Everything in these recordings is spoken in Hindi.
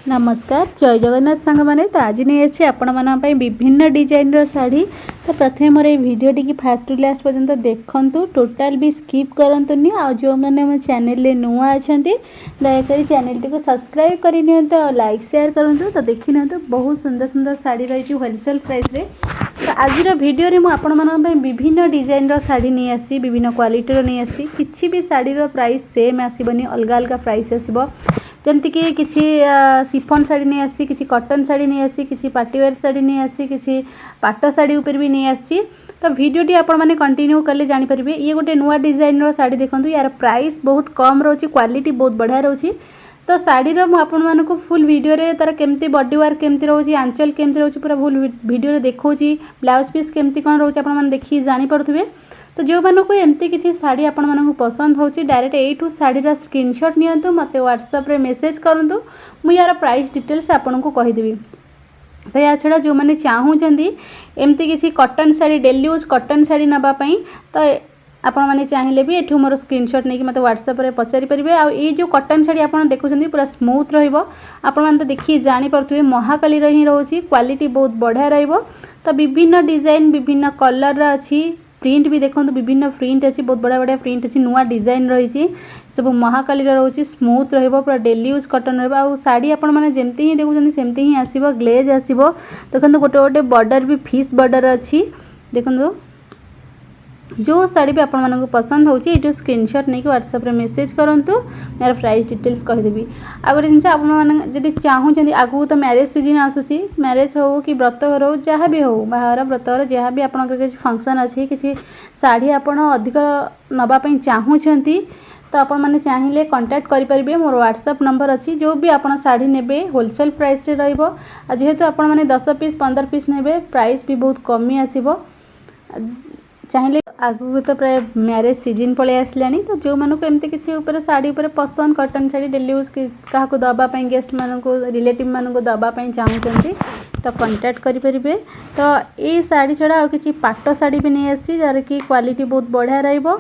नमस्कार जय जगन्नाथ सांग मैंने तो आज नहीं आसी आपण मानी विभिन्न डिजाइन शाढ़ी। तो प्रथम मोर भिडियोटी की फास्ट टू लास्ट पर्यंत देखु टोटाल भी स्किप करतुनि। आ जो मैंने मो चैनल नुआ अच्छा दयाकोरी चैनल टी को सब्सक्राइब करनी तो लाइक शेयर करूँ। तो देखी नि बहुत सुंदर सुंदर शाढ़ी रही होलसेल प्राइस रे। तो आज भिडियो मुझे विभिन्न डिजाइन शाढ़ी नहीं आसी विभिन्न क्वालिटी नहीं आसी किसी भी शाढ़ी प्राइस सेम आसबनी अलग अलग प्राइस आसब। जमती किसी सिफन शाढ़ी नहीं आसी किसी कॉटन शाढ़ी नहीं आसी किसी पार्टीवेयर शाढ़ी नहीं आसी किसी पाट शाढ़ी उपर भी नहीं आसी। तो भिडियोटी आपण मैंने कंटिन्यू कले जानीपारे ये गोटे नुआ डिजाइन शाढ़ी देखो यार प्राइस बहुत कम रोची क्वालिटी बहुत बढ़िया रोची। तो शाढ़ीर मुझे फुल वीडियो तार केमती बॉडी वर्क केमती रोची आंचल केमती रोची पूरा फुल वीडियो देखौची ब्लाउज पीस केमती कौन रोची आपण मैंने देखी जानीपारे। तो जो मानक एमती किसी शाढ़ी आपण मानक पसंद होची डायरेक्ट एठू शाढ़ीर स्क्रीनशॉट नियंतु मते व्हाट्सएप रे मेसेज करंतु मु यार प्राइस डिटेल्स आपण को कहीदेवी। तो या छड़ा जो मैंने चाहूँगी एमती किसी cotton sari daily use cotton sari नापाई तो आपण मैंने चाहिए भी एठू मोर स्क्रीनशॉट नहीं मत व्हाट्सएप रे पचारि परिबे। आ ये जो कॉटन शाढ़ी आपण देखुछंती पूरा स्मूथ रहिबो आपण माने तो देखि जानि परथुवे महाकाली रही रोची क्वालिटी बहुत बढ़िया रहिबो। तो विभिन्न डिजाइन विभिन्न कलर अच्छी प्रिंट भी देखो विभिन्न प्रिंट अच्छी बहुत बढ़िया बढ़िया प्रिंट अच्छी नुआ डिजाइन रही सब महाकाली रोचे स्मूथ रहिबो पूरा डेली यूज कॉटन रहिबो। आ साड़ी आपण माने जेमती ही देखुछंती सेमती ही आसीबो ग्लेज आसीबो। देखो गोटे गोटे बॉर्डर भी फिश बॉर्डर अच्छी देखो जो शाड़ी भी आपण मानक पसंद होची एटू स्क्रीनशॉट नहीं व्हाट्सएप रे मेसेज करंतु मेरा प्राइस डिटेल्स कहीदेवी। आ गोटे जिनस आपण माने जदि चाहूछंती आगु तो मैरिज सीजन आसुची मैरिज हो कि व्रतघर हो जहाँ भी हो बाहर व्रतघर जहाँ भी आपण किसी फंक्शन अच्छी किसी शाढ़ी आपण अधिक नवापाई चाहूछंती तो आपण माने चाहिए कांटेक्ट करें। मोर व्हाट्सएप नंबर अच्छी जो भी आपण शाढ़ी नेबे होलसेल प्राइस रे रहिबो। जेहेतु आपण माने 10 पीस 15 पीस नेबे प्राइस भी बहुत कमी आसीबो। चाहिए आगु तो प्राय मैरिज सीजन पलि आसलानी तो जो मानक एमती किसी ऊपर शाढ़ी ऊपर पसंद कॉटन शाढ़ी डेली यूज क्या दवापाई गेस्ट मानक रिलेटिव मानक दवापाई चाहूँगी तो कांटेक्ट करें। तो ये शाढ़ी छड़ा आ कि पाट शाढ़ी भी नहीं आसी जार कि क्वालिटी बहुत बढ़िया रहिबो।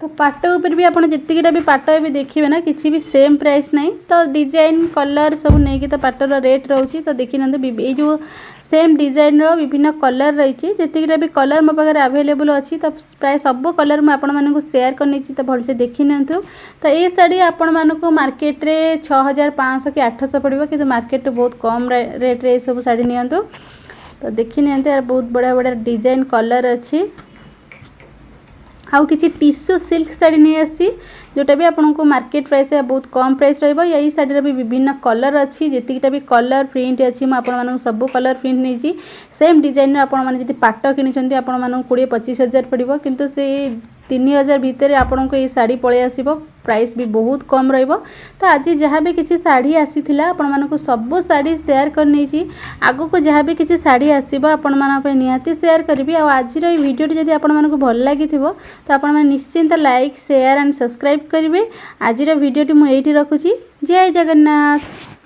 तो पाट ऊपर भी आपड़ जितकीटा भी पाट भी देखिए ना किसी भी सेम प्राइस नहीं। तो डिजाइन कलर सब नहीं कि तो पाटर रेट रोची तो देखी ना ये जो सेम डिजाइन विभिन्न कलर रही जितकीटा भी कलर मो पाखे आवेलेबल अच्छी तो प्राय सब कलर मुझे सेयार कर तो भलसे देखी नि। तो ये शाढ़ी आपण मानक मार्केट रे 6500 कि 800 पड़ो कि मार्केट बहुत कम रेट रे सब शाढ़ी नि। तो देखी नि यार बहुत बढ़िया बढ़िया डिजाइन कलर अच्छी। आउ किसी टिश्यू सिल्क शाढ़ी नहीं आसी जोटा भी आपन को मार्केट प्राइस बहुत कम प्राइस रहिबो। यही शाढ़ी भी विभिन्न कलर अच्छी जितकीटा भी कलर प्रिंट अच्छी मुझे सब कलर प्रिंट नहीं सेम डिजाइन आपण मैंने जी पाट कि आपण मानक 20-25 हज़ार पड़ो किंतु से 3000 भितर आपण को ये शाढ़ी पलि आसीबो प्राइस भी बहुत कम रहिबो। तो आज जहाँ भी किसी शाढ़ी आसीथिला आपण मानक सब शाढ़ी शेयर करनी आगु को जहाँ भी किसी शाढ़ी आसीबो आपण मानक निहाती शेयर करबी। आ आज रो वीडियो जदि आपण मानक भल लागिथिबो तो आपण माने निश्चिंत लाइक शेयर एंड सब्सक्राइब करेंगे। आज वीडियो मुझे रखुची जय जगन्नाथ।